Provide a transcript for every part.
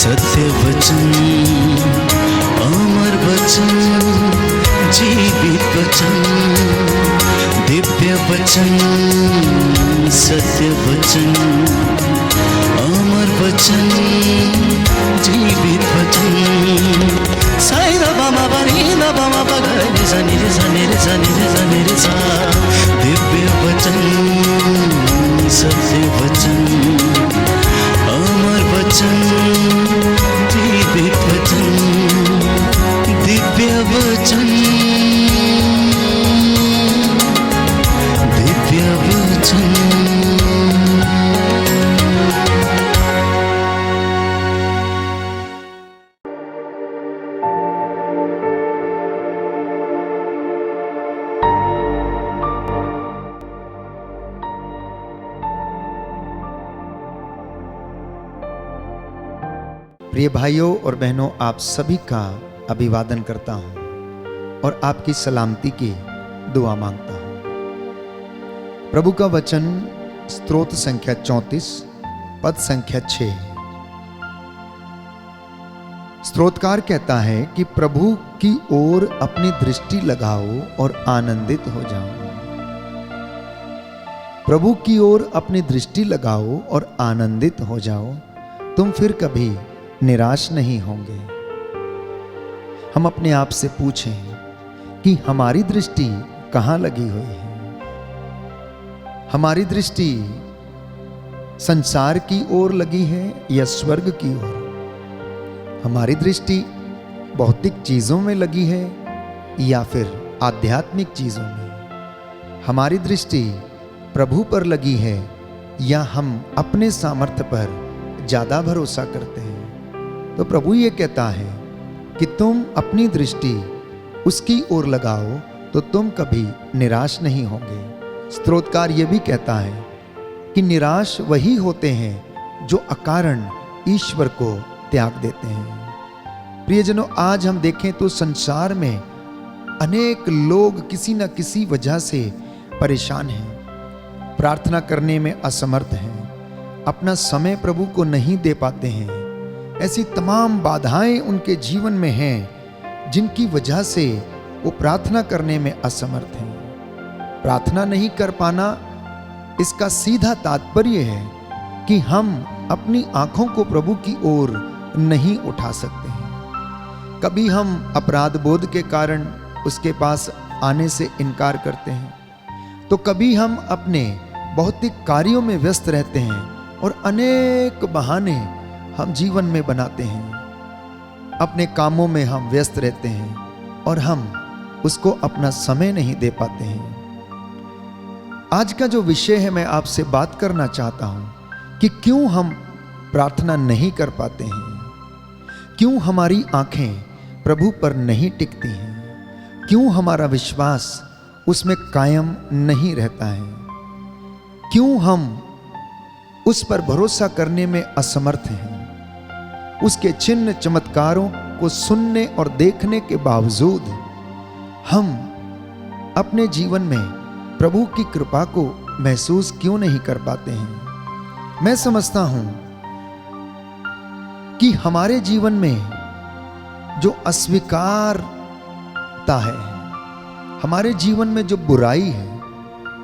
सत्य वचन, अमर वचन, जीवित वचन, दिव्य वचन, सत्य वचन, अमर वचन, जीवित वचन। साई दा बामा बनी दा बामा बगरे सा निरे सा निरे सा निरे सा निरे सा। दिव्य वचन, सत्य वचन, अमर वचन, जीवित वचन, दिव्य वचन, दिव्य वचन। प्रिय भाइयों और बहनों, आप सभी का अभिवादन करता हूं और आपकी सलामती की दुआ मांगता हूं। प्रभु का वचन स्तोत्र संख्या 34 पद संख्या 6। स्तोत्रकार कहता है कि प्रभु की ओर अपनी दृष्टि लगाओ और आनंदित हो जाओ। प्रभु की ओर अपनी दृष्टि लगाओ और आनंदित हो जाओ, तुम फिर कभी निराश नहीं होंगे। हम अपने आप से पूछें कि हमारी दृष्टि कहां लगी हुई है? हमारी दृष्टि संसार की ओर लगी है या स्वर्ग की ओर? हमारी दृष्टि भौतिक चीजों में लगी है या फिर आध्यात्मिक चीजों में? हमारी दृष्टि प्रभु पर लगी है या हम अपने सामर्थ्य पर ज्यादा भरोसा करते हैं? तो प्रभु ये कहता है कि तुम अपनी दृष्टि उसकी ओर लगाओ तो तुम कभी निराश नहीं होंगे। स्तोत्रकार ये भी कहता है कि निराश वही होते हैं जो अकारण ईश्वर को त्याग देते हैं। प्रियजनों, आज हम देखें तो संसार में अनेक लोग किसी न किसी वजह से परेशान हैं, प्रार्थना करने में असमर्थ हैं, अपना समय प्रभु को नहीं दे पाते हैं। ऐसी तमाम बाधाएं उनके जीवन में हैं जिनकी वजह से वो प्रार्थना करने में असमर्थ हैं। प्रार्थना नहीं कर पाना, इसका सीधा तात्पर्य है कि हम अपनी आंखों को प्रभु की ओर नहीं उठा सकते हैं। कभी हम अपराध बोध के कारण उसके पास आने से इनकार करते हैं, तो कभी हम अपने भौतिक कार्यों में व्यस्त रहते हैं और अनेक बहाने हम जीवन में बनाते हैं। अपने कामों में हम व्यस्त रहते हैं और हम उसको अपना समय नहीं दे पाते हैं। आज का जो विषय है, मैं आपसे बात करना चाहता हूं कि क्यों हम प्रार्थना नहीं कर पाते हैं, क्यों हमारी आंखें प्रभु पर नहीं टिकती हैं, क्यों हमारा विश्वास उसमें कायम नहीं रहता है, क्यों हम उस पर भरोसा करने में असमर्थ हैं। उसके चिन्ह चमत्कारों को सुनने और देखने के बावजूद हम अपने जीवन में प्रभु की कृपा को महसूस क्यों नहीं कर पाते हैं? मैं समझता हूं कि हमारे जीवन में जो अस्वीकारता है, हमारे जीवन में जो बुराई है,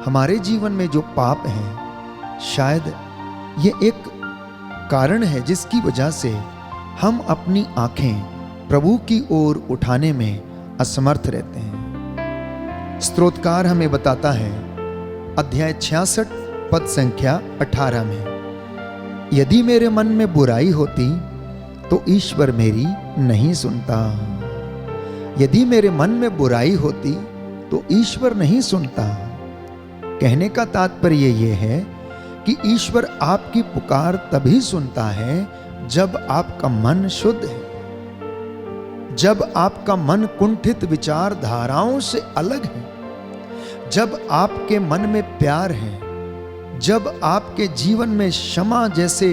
हमारे जीवन में जो पाप है, शायद ये एक कारण है जिसकी वजह से हम अपनी आंखें प्रभु की ओर उठाने में असमर्थ रहते हैं। स्तोत्रकार हमें बताता है अध्याय 66 पद संख्या 18 में, यदि मेरे मन में बुराई होती तो ईश्वर मेरी नहीं सुनता। यदि मेरे मन में बुराई होती तो ईश्वर नहीं सुनता। कहने का तात्पर्य यह है कि ईश्वर आपकी पुकार तभी सुनता है जब आपका मन शुद्ध है, जब आपका मन कुंठित विचारधाराओं से अलग है, जब आपके मन में प्यार है, जब आपके जीवन में क्षमा जैसे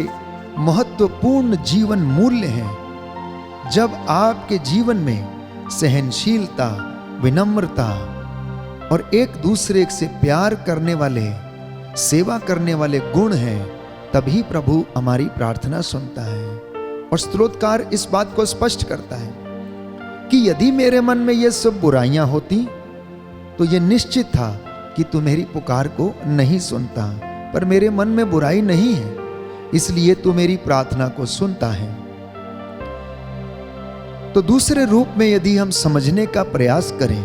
महत्वपूर्ण जीवन मूल्य हैं, जब आपके जीवन में सहनशीलता, विनम्रता और एक दूसरे से प्यार करने वाले, सेवा करने वाले गुण हैं, तभी प्रभु हमारी प्रार्थना सुनता है। और स्तोत्रकार इस बात को स्पष्ट करता है कि यदि मेरे मन में ये सब बुराइयां होती तो ये निश्चित था कि तू मेरी पुकार को नहीं सुनता, पर मेरे मन में बुराई नहीं है, इसलिए तू मेरी प्रार्थना को सुनता है। तो दूसरे रूप में यदि हम समझने का प्रयास करें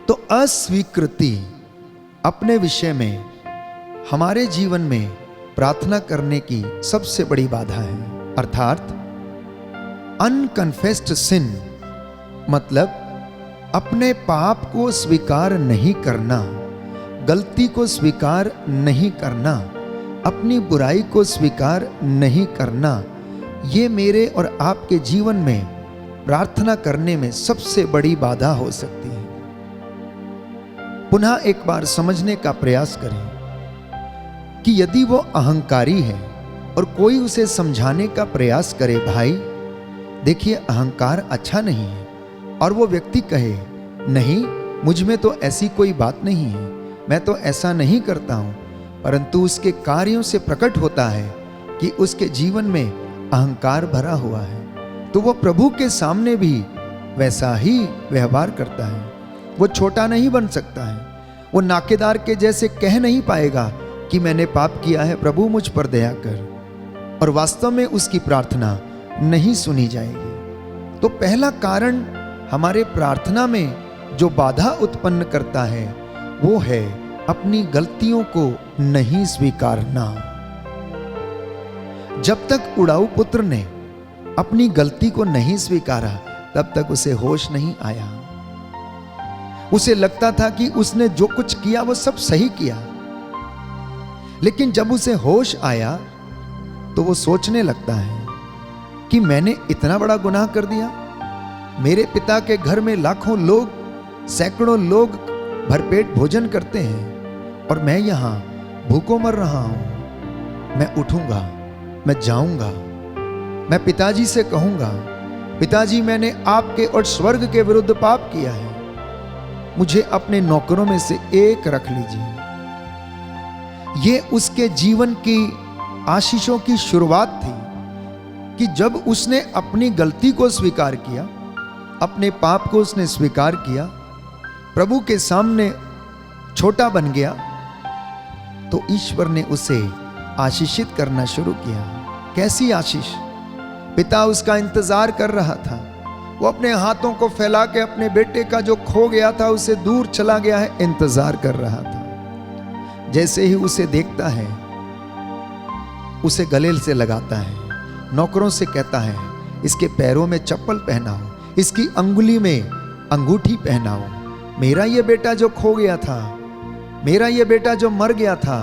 तो अस्वीकृति अपने विषय में हमारे जीवन में प्रार्थना करने की सबसे बड़ी बाधा है। अर्थात अनकन्फेस्ड सिन मतलब अपने पाप को स्वीकार नहीं करना, गलती को स्वीकार नहीं करना, अपनी बुराई को स्वीकार नहीं करना, ये मेरे और आपके जीवन में प्रार्थना करने में सबसे बड़ी बाधा हो सकती है। पुनः एक बार समझने का प्रयास करें कि यदि वो अहंकारी है और कोई उसे समझाने का प्रयास करे, भाई देखिए अहंकार अच्छा नहीं है, और वो व्यक्ति कहे नहीं मुझ में तो ऐसी कोई बात नहीं है, मैं तो ऐसा नहीं करता हूं, परंतु उसके कार्यों से प्रकट होता है कि उसके जीवन में अहंकार भरा हुआ है, तो वो प्रभु के सामने भी वैसा ही व्यवहार करता है। वो छोटा नहीं बन सकता है, वो नाकेदार के जैसे कह नहीं पाएगा कि मैंने पाप किया है, प्रभु मुझ पर दया कर, और वास्तव में उसकी प्रार्थना नहीं सुनी जाएगी। तो पहला कारण हमारे प्रार्थना में जो बाधा उत्पन्न करता है वो है अपनी गलतियों को नहीं स्वीकारना। जब तक उड़ाऊ पुत्र ने अपनी गलती को नहीं स्वीकारा तब तक उसे होश नहीं आया। उसे लगता था कि उसने जो कुछ किया वो सब सही किया, लेकिन जब उसे होश आया तो वो सोचने लगता है कि मैंने इतना बड़ा गुनाह कर दिया। मेरे पिता के घर में लाखों लोग, सैकड़ों लोग भरपेट भोजन करते हैं और मैं यहाँ भूखों मर रहा हूँ। मैं उठूंगा, मैं जाऊंगा, मैं पिताजी से कहूंगा, पिताजी मैंने आपके और स्वर्ग के विरुद्ध पाप किया है, मुझे अपने नौकरों में से एक रख लीजिए। ये उसके जीवन की आशीषों की शुरुआत थी कि जब उसने अपनी गलती को स्वीकार किया, अपने पाप को उसने स्वीकार किया, प्रभु के सामने छोटा बन गया, तो ईश्वर ने उसे आशीषित करना शुरू किया। कैसी आशीष? पिता उसका इंतजार कर रहा था, वो अपने हाथों को फैला के अपने बेटे का जो खो गया था उसे दूर चला गया है इंतजार कर रहा था। जैसे ही उसे देखता है उसे गले से लगाता है, नौकरों से कहता है इसके पैरों में चप्पल पहनाओ, इसकी अंगुली में अंगूठी पहनाओ। मेरा ये बेटा जो खो गया था, मेरा ये बेटा जो मर गया था,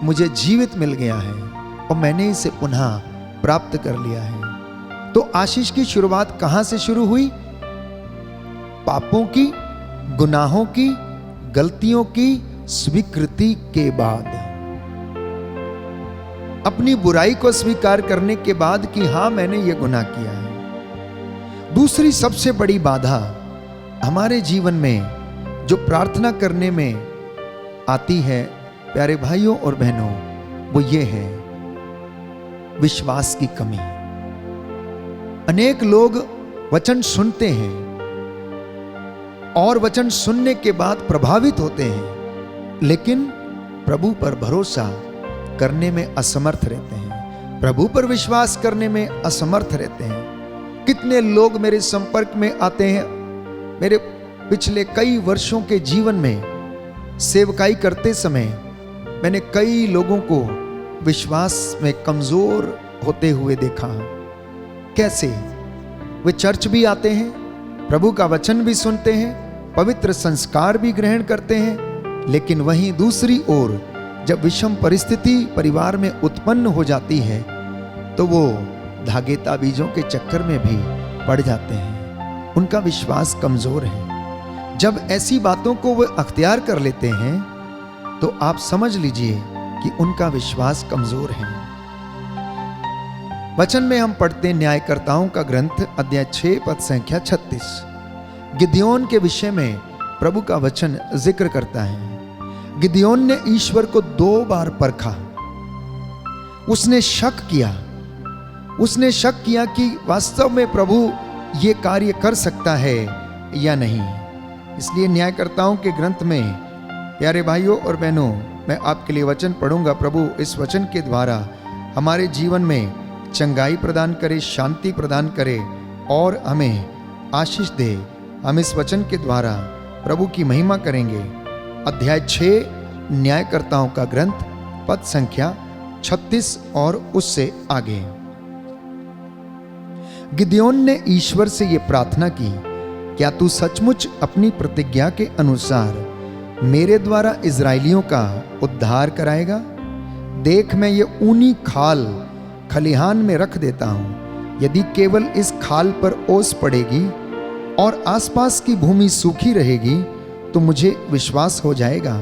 मुझे जीवित मिल गया है और मैंने इसे पुनः प्राप्त कर लिया है। तो आशीष की शुरुआत कहां से शुरू हुई? पापों की, गुनाहों की, गलतियों की स्वीकृति के बाद, अपनी बुराई को स्वीकार करने के बाद कि हां मैंने ये गुनाह किया है। दूसरी सबसे बड़ी बाधा हमारे जीवन में जो प्रार्थना करने में आती है प्यारे भाइयों और बहनों, वो ये है विश्वास की कमी। अनेक लोग वचन सुनते हैं और वचन सुनने के बाद प्रभावित होते हैं, लेकिन प्रभु पर भरोसा करने में असमर्थ रहते हैं, प्रभु पर विश्वास करने में असमर्थ रहते हैं। कितने लोग मेरे संपर्क में आते हैं, मेरे पिछले कई वर्षों के जीवन में सेवकाई करते समय मैंने कई लोगों को विश्वास में कमजोर होते हुए देखा। कैसे? वे चर्च भी आते हैं, प्रभु का वचन भी सुनते हैं, पवित्र संस्कार भी ग्रहण करते हैं, लेकिन वहीं दूसरी ओर जब विषम परिस्थिति परिवार में उत्पन्न हो जाती है तो वो धागे ताबीजों के चक्कर में भी पड़ जाते हैं। उनका विश्वास कमजोर है। जब ऐसी बातों को वे अख्तियार कर लेते हैं तो आप समझ लीजिए कि उनका विश्वास कमजोर है। वचन में हम पढ़ते न्यायकर्ताओं का ग्रंथ अध्याय 6 पद संख्या 36। गिदयोन के विषय में प्रभु का वचन जिक्र करता है। गिदयोन ने ईश्वर को 2 बार परखा। उसने शक किया उसने शक किया कि वास्तव में प्रभु ये कार्य कर सकता है या नहीं। इसलिए न्यायकर्ताओं के ग्रंथ में, प्यारे भाइयों और बहनों, मैं आपके लिए वचन पढ़ूंगा। प्रभु इस वचन के द्वारा हमारे जीवन में चंगाई प्रदान करे, शांति प्रदान करे और हमें आशीष दे। हम इस वचन के द्वारा प्रभु की महिमा करेंगे। अध्याय 6 न्यायकर्ताओं का ग्रंथ, पद संख्या 36 और उससे आगे। गिदयोन ने ईश्वर से ये प्रार्थना की, क्या तू सचमुच अपनी प्रतिज्ञा के अनुसार मेरे द्वारा इजराइलियों का उद्धार कराएगा? देख, मैं ये ऊनी खाल खलिहान में रख देता हूं। यदि केवल इस खाल पर ओस पड़ेगी और आसपास की भूमि सूखी रहेगी तो मुझे विश्वास हो जाएगा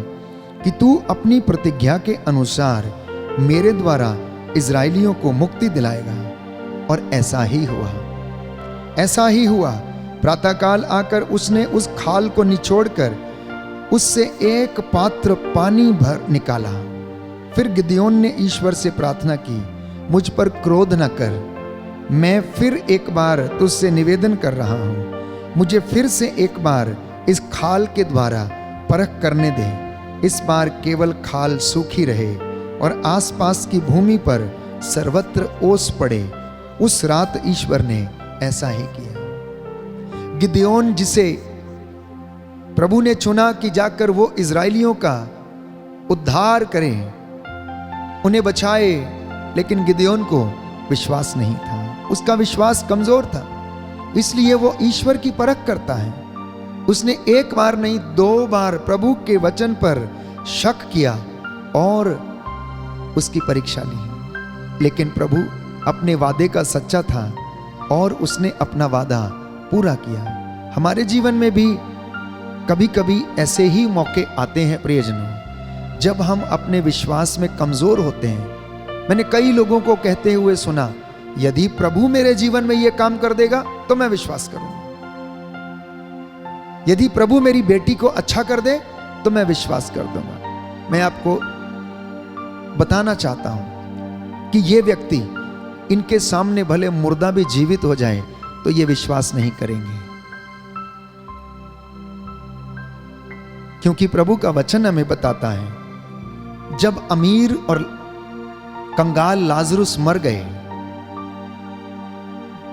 कि तू अपनी प्रतिज्ञा के अनुसार मेरे द्वारा इजराइलियों को मुक्ति दिलाएगा। और ऐसा ही हुआ, ऐसा ही हुआ। प्रातःकाल आकर उसने उस खाल को निचोड़कर उससे एक पात्र पानी भर निकाला। फिर गिदयोन ने ईश्वर से प्रार्थना की, मुझ पर क्रोध न कर, मैं फिर एक बार तुझसे निवेदन कर रहा हूं। मुझे फिर से एक बार इस खाल के द्वारा परख करने दे। इस बार केवल खाल सूखी रहे और आसपास की भूमि पर सर्वत्र ओस पड़े। उस रात ईश्वर ने ऐसा ही किया। गिदयोन, जिसे प्रभु ने चुना कि जाकर वो इजराइलियों का उद्धार करे, उन्हें बचाए, लेकिन गिदयोन को विश्वास नहीं था। उसका विश्वास कमजोर था, इसलिए वो ईश्वर की परख करता है। उसने एक बार नहीं 2 बार प्रभु के वचन पर शक किया और उसकी परीक्षा ली। लेकिन प्रभु अपने वादे का सच्चा था और उसने अपना वादा पूरा किया। हमारे जीवन में भी कभी कभी ऐसे ही मौके आते हैं प्रियजनों, जब हम अपने विश्वास में कमजोर होते हैं। मैंने कई लोगों को कहते हुए सुना, यदि प्रभु मेरे जीवन में यह काम कर देगा तो मैं विश्वास करूंगा। यदि प्रभु मेरी बेटी को अच्छा कर दे तो मैं विश्वास कर दूंगा। मैं आपको बताना चाहता हूं कि ये व्यक्ति, इनके सामने भले मुर्दा भी जीवित हो जाए तो ये विश्वास नहीं करेंगे, क्योंकि प्रभु का वचन हमें बताता है, जब अमीर और कंगाल लाजरुस मर गए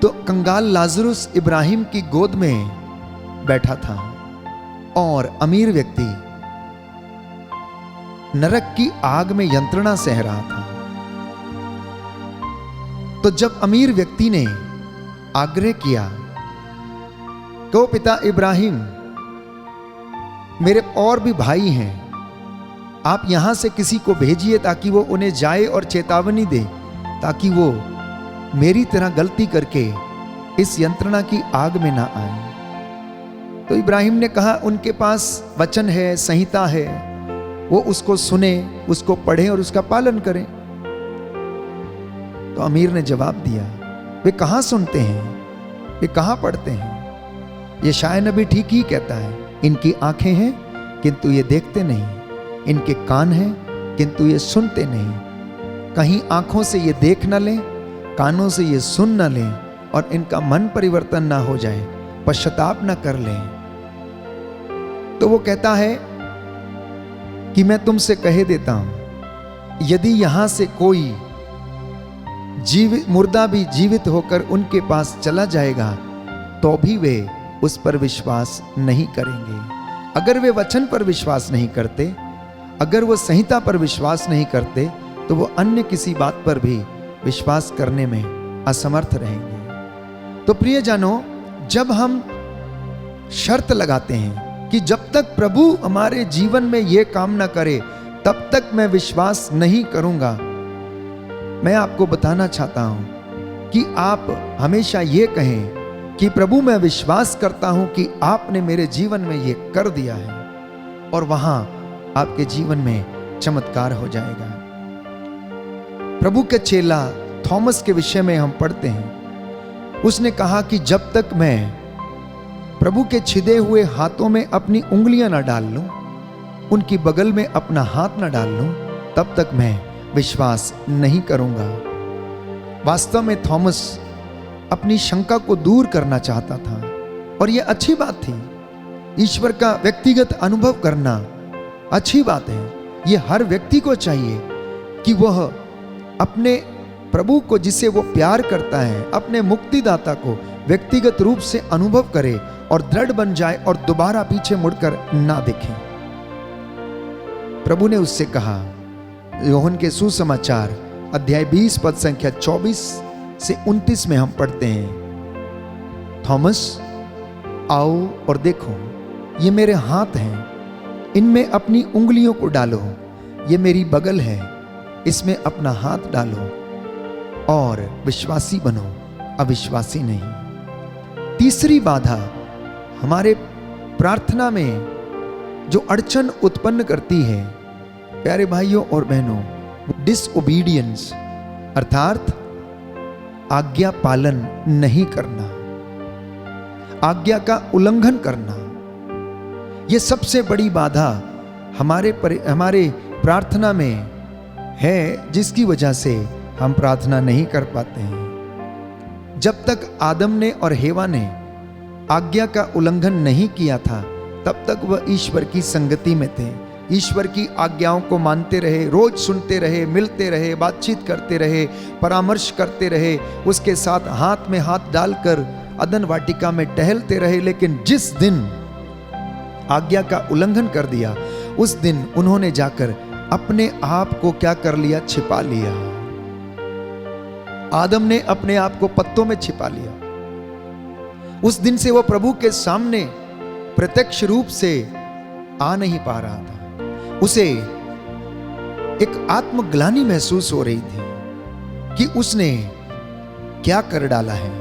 तो कंगाल लाजरुस इब्राहिम की गोद में बैठा था और अमीर व्यक्ति नरक की आग में यंत्रणा सह रहा था। तो जब अमीर व्यक्ति ने आग्रह किया कि ओ पिता इब्राहिम, मेरे और भी भाई हैं, आप यहां से किसी को भेजिए ताकि वो उन्हें जाए और चेतावनी दे, ताकि वो मेरी तरह गलती करके इस यंत्रणा की आग में ना आए। तो इब्राहिम ने कहा, उनके पास वचन है, संहिता है, वो उसको सुने, उसको पढ़े और उसका पालन करें। तो अमीर ने जवाब दिया, वे कहां सुनते हैं, वे कहां पढ़ते हैं? ये शायद नबी ठीक ही कहता है, इनकी आंखें हैं किंतु ये देखते नहीं, इनके कान हैं किंतु ये सुनते नहीं। कहीं आंखों से ये देख ना लें, कानों से ये सुन ना लें और इनका मन परिवर्तन ना हो जाए, पश्चाताप ना कर लें। तो वो कहता है कि मैं तुमसे कह देता हूं, यदि यहां से कोई मुर्दा भी जीवित होकर उनके पास चला जाएगा तो भी वे उस पर विश्वास नहीं करेंगे। अगर वे वचन पर विश्वास नहीं करते, अगर वो संहिता पर विश्वास नहीं करते, तो वो अन्य किसी बात पर भी विश्वास करने में असमर्थ रहेंगे। तो प्रियजनों, जब हम शर्त लगाते हैं कि जब तक प्रभु हमारे जीवन में ये काम ना करे तब तक मैं विश्वास नहीं करूंगा, मैं आपको बताना चाहता हूं कि आप हमेशा ये कहें कि प्रभु मैं विश्वास करता हूं कि आपने मेरे जीवन में ये कर दिया है, और वहां आपके जीवन में चमत्कार हो जाएगा। प्रभु के चेला थॉमस के विषय में हम पढ़ते हैं, उसने कहा कि जब तक मैं प्रभु के छिदे हुए हाथों में अपनी उंगलियां ना डाल लूं, उनकी बगल में अपना हाथ ना डाल लूं, तब तक मैं विश्वास नहीं करूंगा। वास्तव में थॉमस अपनी शंका को दूर करना चाहता था और यह अच्छी बात थी। ईश्वर का व्यक्तिगत अनुभव करना अच्छी बात है। यह हर व्यक्ति को चाहिए कि वह अपने प्रभु को, जिसे वो प्यार करता है, अपने मुक्तिदाता को व्यक्तिगत रूप से अनुभव करे और दृढ़ बन जाए और दोबारा पीछे मुड़कर ना देखे। प्रभु ने उससे कहा, यूहन्ना के सुसमाचार अध्याय 20 पद संख्या 24 से 29 में हम पढ़ते हैं, थॉमस आओ और देखो, ये मेरे हाथ हैं, इनमें अपनी उंगलियों को डालो, ये मेरी बगल है, इसमें अपना हाथ डालो और विश्वासी बनो, अविश्वासी नहीं। तीसरी बाधा हमारे प्रार्थना में जो अड़चन उत्पन्न करती है, प्यारे भाइयों और बहनों, डिसओबीडियंस अर्थात आज्ञा पालन नहीं करना, आज्ञा का उल्लंघन करना, यह सबसे बड़ी बाधा हमारे प्रार्थना में है, जिसकी वजह से हम प्रार्थना नहीं कर पाते हैं। जब तक आदम ने और हेवा ने आज्ञा का उल्लंघन नहीं किया था, तब तक वह ईश्वर की संगति में थे, ईश्वर की आज्ञाओं को मानते रहे, रोज सुनते रहे, मिलते रहे, बातचीत करते रहे, परामर्श करते रहे, उसके साथ हाथ में हाथ डालकर अदन वाटिका में टहलते रहे। लेकिन जिस दिन आज्ञा का उल्लंघन कर दिया, उस दिन उन्होंने जाकर अपने आप को क्या कर लिया? छिपा लिया। आदम ने अपने आप को पत्तों में छिपा लिया। उस दिन से वो प्रभु के सामने प्रत्यक्ष रूप से आ नहीं पा रहा था। उसे एक आत्मग्लानि महसूस हो रही थी कि उसने क्या कर डाला है,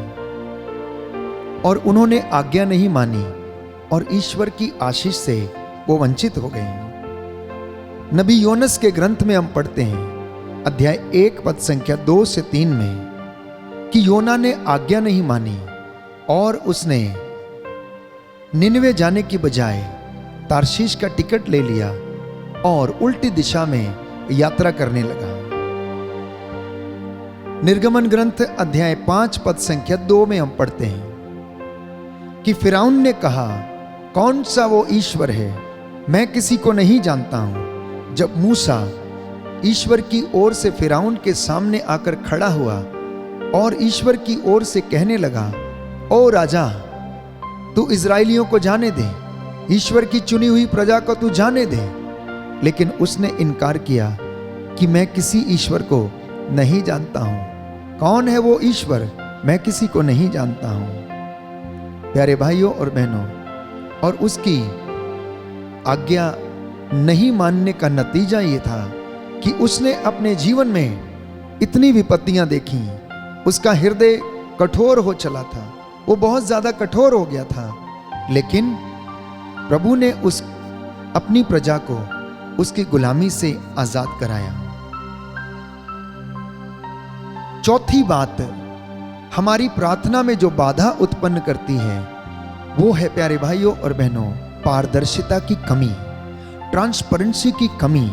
और उन्होंने आज्ञा नहीं मानी और ईश्वर की आशीष से वो वंचित हो गए। नबी योनस के ग्रंथ में हम पढ़ते हैं अध्याय 1 पद संख्या 2 से 3 में कि योना ने आज्ञा नहीं मानी और उसने निनवे जाने की बजाय तारशीश का टिकट ले लिया और उल्टी दिशा में यात्रा करने लगा। निर्गमन ग्रंथ अध्याय 5 पद संख्या 2 में हम पढ़ते हैं कि फिरौन ने कहा, कौन सा वो ईश्वर है, मैं किसी को नहीं जानता हूं। जब मूसा ईश्वर की ओर से फिरौन के सामने आकर खड़ा हुआ और ईश्वर की ओर से कहने लगा, ओ राजा, तू इजराइलियों को जाने दे, ईश्वर की चुनी हुई प्रजा को तू जाने दे। लेकिन उसने इनकार किया कि मैं किसी ईश्वर को नहीं जानता हूं। कौन है वो ईश्वर? मैं किसी को नहीं जानता हूं। प्यारे भाइयों और बहनों, और उसकी आज्ञा नहीं मानने का नतीजा ये था कि उसने अपने जीवन में इतनी विपत्तियां देखी, उसका हृदय कठोर हो चला था, वो बहुत ज्यादा कठोर हो गया था। लेकिन प्रभु ने अपनी प्रजा को उसकी गुलामी से आजाद कराया। चौथी बात हमारी प्रार्थना में जो बाधा उत्पन्न करती है, वो है प्यारे भाइयों और बहनों, पारदर्शिता की कमी, ट्रांसपेरेंसी की कमी।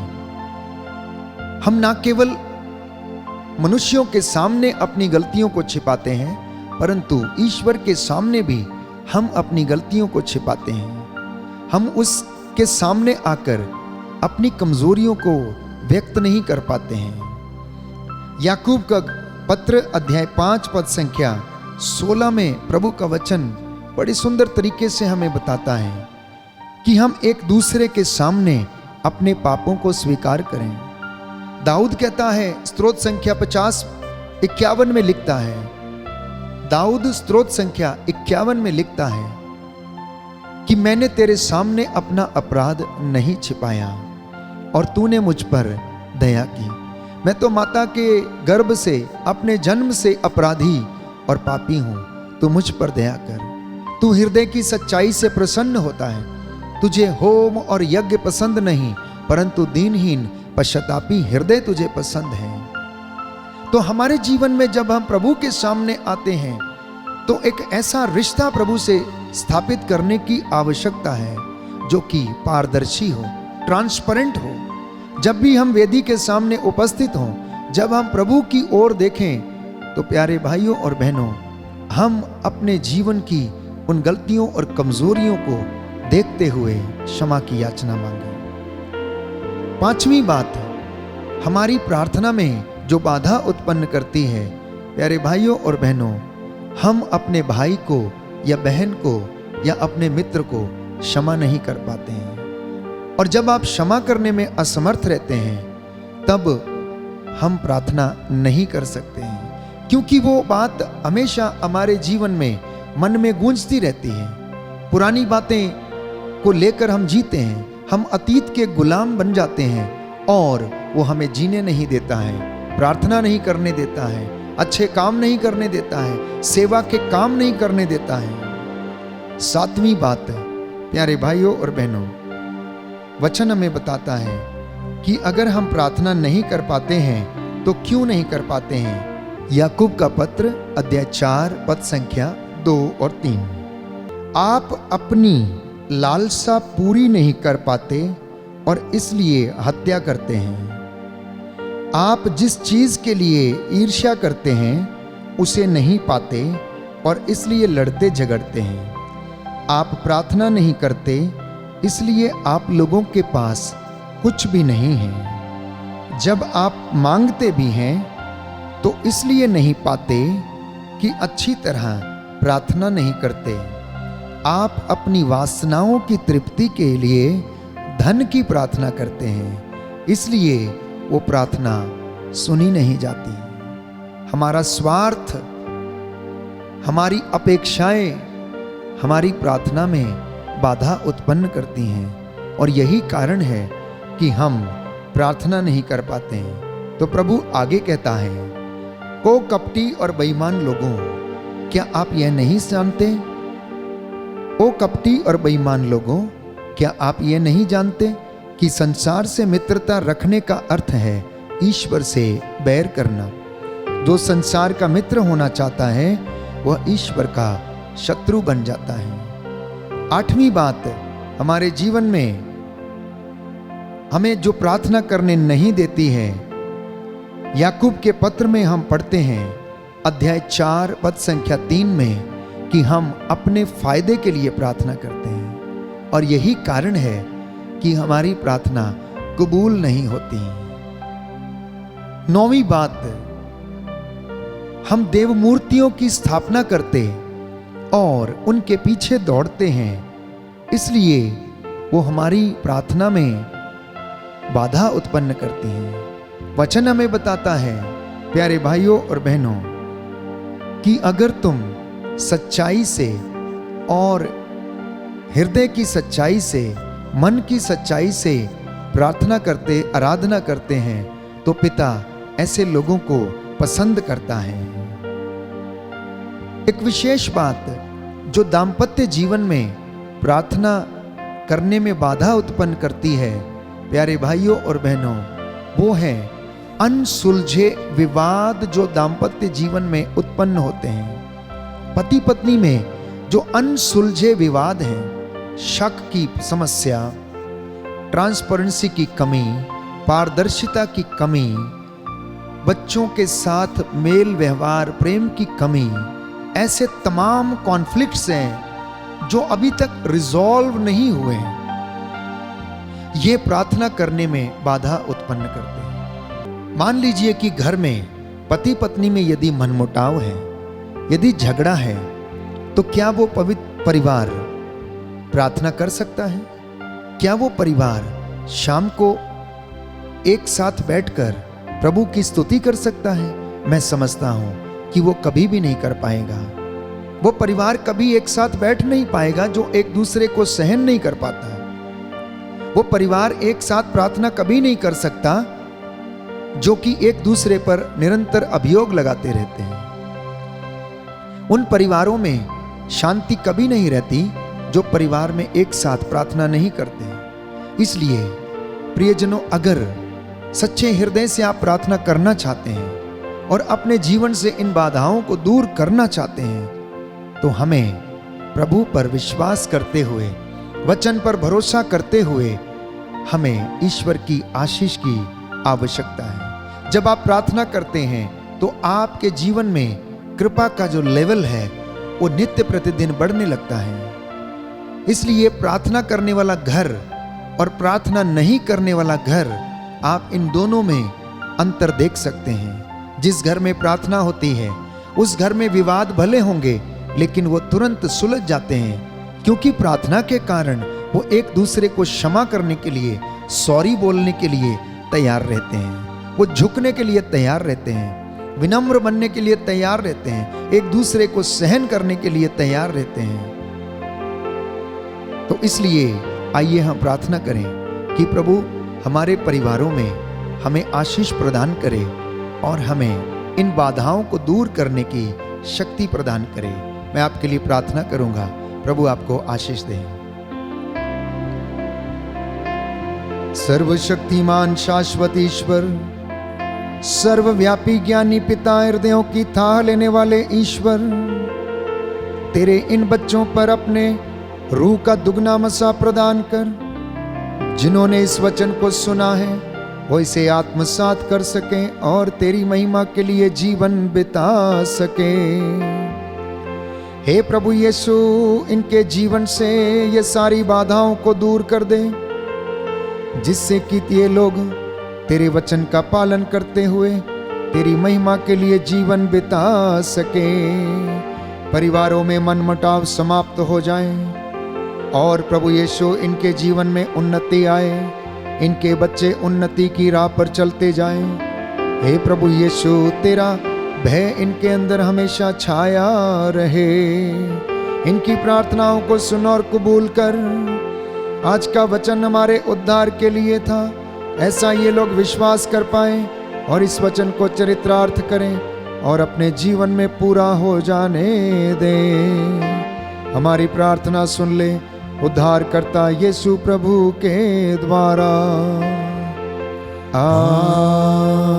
हम ना केवल मनुष्यों के सामने अपनी गलतियों को छिपाते हैं, परंतु ईश्वर के सामने भी हम अपनी गलतियों को छिपाते हैं। हम उसके सामने आकर अपनी कमजोरियों को व्यक्त नहीं कर पाते हैं। याकूब का पत्र अध्याय 5 पद संख्या 16 में प्रभु का वचन बड़ी सुंदर तरीके से हमें बताता है कि हम एक दूसरे के सामने अपने पापों को स्वीकार करें। दाऊद कहता है, स्तोत्र संख्या 50-51 में लिखता है, दाऊद स्तोत्र संख्या 51 में लिखता है कि मैंने तेरे सामने अपना अपराध नहीं छिपाया और तूने मुझ पर दया की। मैं तो माता के गर्भ से, अपने जन्म से अपराधी और पापी हूं, तू मुझ पर दया कर। तू हृदय की सच्चाई से प्रसन्न होता है, तुझे होम और यज्ञ पसंद नहीं, परंतु दीनहीन पश्चातापी हृदय तुझे पसंद है। तो हमारे जीवन में जब हम प्रभु के सामने आते हैं, तो एक ऐसा रिश्ता प्रभु से स्थापित करने की आवश्यकता है जो कि पारदर्शी हो, ट्रांसपेरेंट हो। जब भी हम वेदी के सामने उपस्थित हों, जब हम प्रभु की ओर देखें, तो प्यारे भाइयों और बहनों, हम अपने जीवन की उन गलतियों और कमजोरियों को देखते हुए क्षमा की याचना मांगे। पांचवी बात, हमारी प्रार्थना में जो बाधा उत्पन्न करती है, प्यारे भाइयों और बहनों, हम अपने भाई को या बहन को या अपने मित्र को क्षमा नहीं कर पाते हैं। और जब आप क्षमा करने में असमर्थ रहते हैं, तब हम प्रार्थना नहीं कर सकते हैं, क्योंकि वो बात हमेशा हमारे जीवन में मन में गूंजती रहती है। पुरानी बातें को लेकर हम जीते हैं, हम अतीत के गुलाम बन जाते हैं और वो हमें जीने नहीं देता है, प्रार्थना नहीं करने देता है, अच्छे काम नहीं करने देता है, सेवा के काम नहीं करने देता है। सातवीं बात, प्यारे भाइयों और बहनों, वचन हमें बताता है कि अगर हम प्रार्थना नहीं कर पाते हैं तो क्यों नहीं कर पाते हैं। याकूब का पत्र अध्याय 4 पद संख्या 2 और 3। आप अपनी लालसा पूरी नहीं कर पाते और इसलिए हत्या करते हैं। आप जिस चीज के लिए ईर्ष्या करते हैं उसे नहीं पाते और इसलिए लड़ते झगड़ते हैं। आप प्रार्थना नहीं करते, इसलिए आप लोगों के पास कुछ भी नहीं है। जब आप मांगते भी हैं तो इसलिए नहीं पाते कि अच्छी तरह प्रार्थना नहीं करते। आप अपनी वासनाओं की तृप्ति के लिए धन की प्रार्थना करते हैं, इसलिए वो प्रार्थना सुनी नहीं जाती। हमारा स्वार्थ, हमारी अपेक्षाएं हमारी प्रार्थना में बाधा उत्पन्न करती हैं और यही कारण है कि हम प्रार्थना नहीं कर पाते हैं। तो प्रभु आगे कहता है, ओ कपटी और बेईमान लोगों, क्या आप यह नहीं जानते? ओ कपटी और बेईमान लोगों, क्या आप यह नहीं जानते कि संसार से मित्रता रखने का अर्थ है ईश्वर से बैर करना। जो संसार का मित्र होना चाहता है वह ईश्वर का शत्रु बन जाता है। आठवीं बात, हमारे जीवन में हमें जो प्रार्थना करने नहीं देती है, याकूब के पत्र में हम पढ़ते हैं अध्याय 4 पद संख्या 3 में कि हम अपने फायदे के लिए प्रार्थना करते हैं और यही कारण है कि हमारी प्रार्थना कबूल नहीं होती। नौवीं बात, हम देव मूर्तियों की स्थापना करते और उनके पीछे दौड़ते हैं, इसलिए वो हमारी प्रार्थना में बाधा उत्पन्न करती हैं। वचन हमें बताता है, प्यारे भाइयों और बहनों, कि अगर तुम सच्चाई से और हृदय की सच्चाई से, मन की सच्चाई से प्रार्थना करते, आराधना करते हैं, तो पिता ऐसे लोगों को पसंद करता है। एक विशेष बात जो दाम्पत्य जीवन में प्रार्थना करने में बाधा उत्पन्न करती है, प्यारे भाइयों और बहनों, वो है अनसुलझे विवाद जो दाम्पत्य जीवन में उत्पन्न होते हैं। पति पत्नी में जो अनसुलझे विवाद हैं, शक की समस्या, ट्रांसपेरेंसी की कमी, पारदर्शिता की कमी, बच्चों के साथ मेल व्यवहार, प्रेम की कमी, ऐसे तमाम कॉन्फ्लिक्ट्स हैं जो अभी तक रिजॉल्व नहीं हुए हैं। ये प्रार्थना करने में बाधा उत्पन्न करते हैं। मान लीजिए कि घर में पति पत्नी में यदि मनमुटाव है, यदि झगड़ा है, तो क्या वो पवित्र परिवार प्रार्थना कर सकता है? क्या वो परिवार शाम को एक साथ बैठकर प्रभु की स्तुति कर सकता है? मैं समझता हूं कि वो कभी भी नहीं कर पाएगा। वो परिवार कभी एक साथ बैठ नहीं पाएगा जो एक दूसरे को सहन नहीं कर पाता है। वो परिवार एक साथ प्रार्थना कभी नहीं कर सकता जो कि एक दूसरे पर निरंतर अभियोग लगाते रहते हैं। उन परिवारों में शांति कभी नहीं रहती जो परिवार में एक साथ प्रार्थना नहीं करते हैं। इसलिए प्रियजनों, अगर सच्चे हृदय से आप प्रार्थना करना चाहते हैं और अपने जीवन से इन बाधाओं को दूर करना चाहते हैं, तो हमें प्रभु पर विश्वास करते हुए, वचन पर भरोसा करते हुए हमें ईश्वर की आशीष की आवश्यकता है। जब आप प्रार्थना करते हैं तो आपके जीवन में कृपा का जो लेवल है वो नित्य प्रतिदिन बढ़ने लगता है। इसलिए प्रार्थना करने वाला घर और प्रार्थना नहीं करने वाला घर, आप इन दोनों में अंतर देख सकते हैं। जिस घर में प्रार्थना होती है उस घर में विवाद भले होंगे लेकिन वो तुरंत सुलझ जाते हैं, क्योंकि प्रार्थना के कारण वो एक दूसरे को क्षमा करने के लिए, सॉरी बोलने के लिए तैयार रहते हैं। वो झुकने के लिए तैयार रहते हैं, विनम्र बनने के लिए तैयार रहते हैं, एक दूसरे को सहन करने के लिए तैयार रहते हैं। तो इसलिए आइए हम प्रार्थना करें कि प्रभु हमारे परिवारों में हमें आशीष प्रदान करे और हमें इन बाधाओं को दूर करने की शक्ति प्रदान करे। मैं आपके लिए प्रार्थना करूंगा, प्रभु आपको आशीष दे। सर्वशक्तिमान शाश्वत ईश्वर, सर्वव्यापी ज्ञानी पिता, हृदयों की थाह लेने वाले ईश्वर, तेरे इन बच्चों पर अपने रूह का दुगना मसा प्रदान कर। जिन्होंने इस वचन को सुना है वो इसे आत्मसात कर सकें और तेरी महिमा के लिए जीवन बिता सके। हे प्रभु यीशु, इनके जीवन से ये सारी बाधाओं को दूर कर दे, जिससे कि ये लोग तेरे वचन का पालन करते हुए तेरी महिमा के लिए जीवन बिता सके। परिवारों में मनमुटाव समाप्त हो जाए और प्रभु यीशु इनके जीवन में उन्नति आए, इनके बच्चे उन्नति की राह पर चलते जाएं। हे प्रभु यीशु, तेरा भय इनके अंदर हमेशा छाया रहे। इनकी प्रार्थनाओं को सुन और कबूल कर। आज का वचन हमारे उद्धार के लिए था, ऐसा ये लोग विश्वास कर पाए और इस वचन को चरितार्थ करें और अपने जीवन में पूरा हो जाने दें। हमारी प्रार्थना सुन ले उद्धारकर्ता यीशु प्रभु के द्वारा। आमीन।